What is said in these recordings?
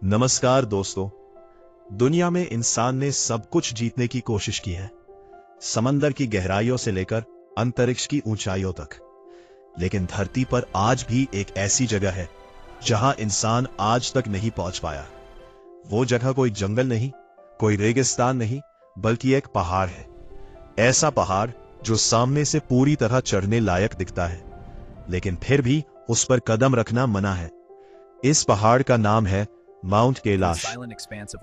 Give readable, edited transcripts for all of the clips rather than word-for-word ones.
नमस्कार दोस्तों। दुनिया में इंसान ने सब कुछ जीतने की कोशिश की है, समंदर की गहराइयों से लेकर अंतरिक्ष की ऊंचाइयों तक। लेकिन धरती पर आज भी एक ऐसी जगह है जहां इंसान आज तक नहीं पहुंच पाया। वो जगह कोई जंगल नहीं, कोई रेगिस्तान नहीं, बल्कि एक पहाड़ है। ऐसा पहाड़ जो सामने से पूरी तरह चढ़ने लायक दिखता है, लेकिन फिर भी उस पर कदम रखना मना है। इस पहाड़ का नाम है माउंट कैलाश।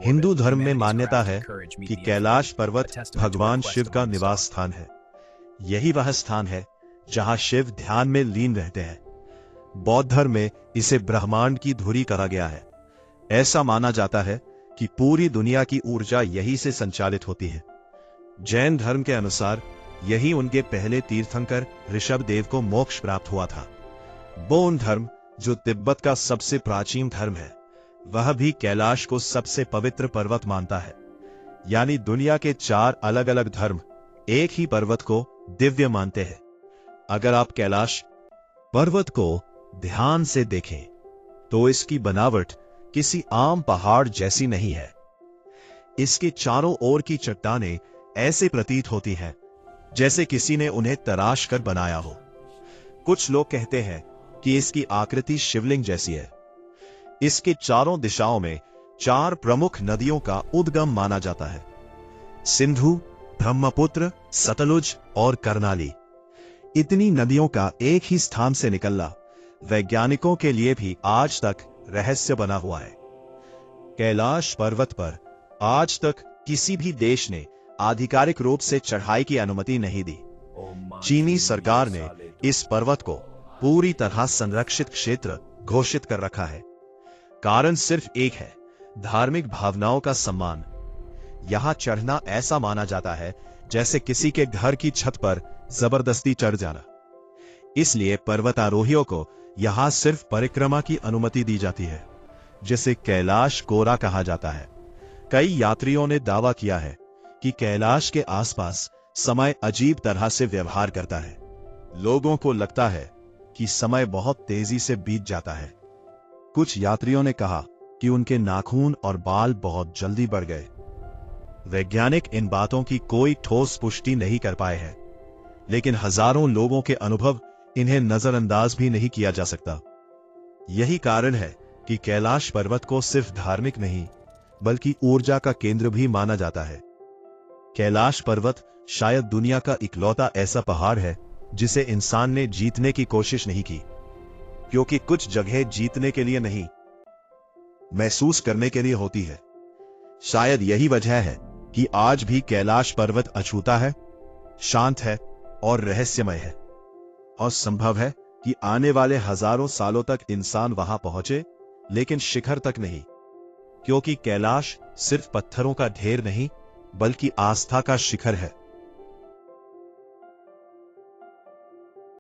हिंदू धर्म में मान्यता है कि कैलाश पर्वत भगवान शिव का निवास स्थान है। यही वह स्थान है जहां शिव ध्यान में लीन रहते हैं। बौद्ध धर्म में इसे ब्रह्मांड की धुरी कहा गया है। ऐसा माना जाता है कि पूरी दुनिया की ऊर्जा यही से संचालित होती है। जैन धर्म के अनुसार यही उनके पहले तीर्थंकर ऋषभदेव को मोक्ष प्राप्त हुआ था। बौद्ध धर्म, जो तिब्बत का सबसे प्राचीन धर्म है, वह भी कैलाश को सबसे पवित्र पर्वत मानता है। यानी दुनिया के 4 अलग अलग धर्म एक ही पर्वत को दिव्य मानते हैं। अगर आप कैलाश पर्वत को ध्यान से देखें तो इसकी बनावट किसी आम पहाड़ जैसी नहीं है। इसके चारों ओर की चट्टानें ऐसे प्रतीत होती हैं जैसे किसी ने उन्हें तराश कर बनाया हो। कुछ लोग कहते हैं कि इसकी आकृति शिवलिंग जैसी है। इसके चारों दिशाओं में 4 प्रमुख नदियों का उद्गम माना जाता है: सिंधु, ब्रह्मपुत्र, सतलुज और कर्नाली। इतनी नदियों का एक ही स्थान से निकलना वैज्ञानिकों के लिए भी आज तक रहस्य बना हुआ है। कैलाश पर्वत पर आज तक किसी भी देश ने आधिकारिक रूप से चढ़ाई की अनुमति नहीं दी। चीनी सरकार ने इस पर्वत को पूरी तरह संरक्षित क्षेत्र घोषित कर रखा है। कारण सिर्फ एक है: धार्मिक भावनाओं का सम्मान। यहां चढ़ना ऐसा माना जाता है जैसे किसी के घर की छत पर जबरदस्ती चढ़ जाना। इसलिए पर्वतारोहियों को यहां सिर्फ परिक्रमा की अनुमति दी जाती है, जिसे कैलाश कोरा कहा जाता है। कई यात्रियों ने दावा किया है कि कैलाश के आसपास समय अजीब तरह से व्यवहार करता है। लोगों को लगता है कि समय बहुत तेजी से बीत जाता है। कुछ यात्रियों ने कहा कि उनके नाखून और बाल बहुत जल्दी बढ़ गए। वैज्ञानिक इन बातों की कोई ठोस पुष्टि नहीं कर पाए हैं, लेकिन हजारों लोगों के अनुभव इन्हें नजरअंदाज भी नहीं किया जा सकता। यही कारण है कि कैलाश पर्वत को सिर्फ धार्मिक नहीं, बल्कि ऊर्जा का केंद्र भी माना जाता है। कैलाश पर्वत शायद दुनिया का इकलौता ऐसा पहाड़ है जिसे इंसान ने जीतने की कोशिश नहीं की, क्योंकि कुछ जगह जीतने के लिए नहीं, महसूस करने के लिए होती है। शायद यही वजह है कि आज भी कैलाश पर्वत अछूता है, शांत है और रहस्यमय है। और संभव है कि आने वाले हजारों सालों तक इंसान वहां पहुंचे, लेकिन शिखर तक नहीं, क्योंकि कैलाश सिर्फ पत्थरों का ढेर नहीं, बल्कि आस्था का शिखर है।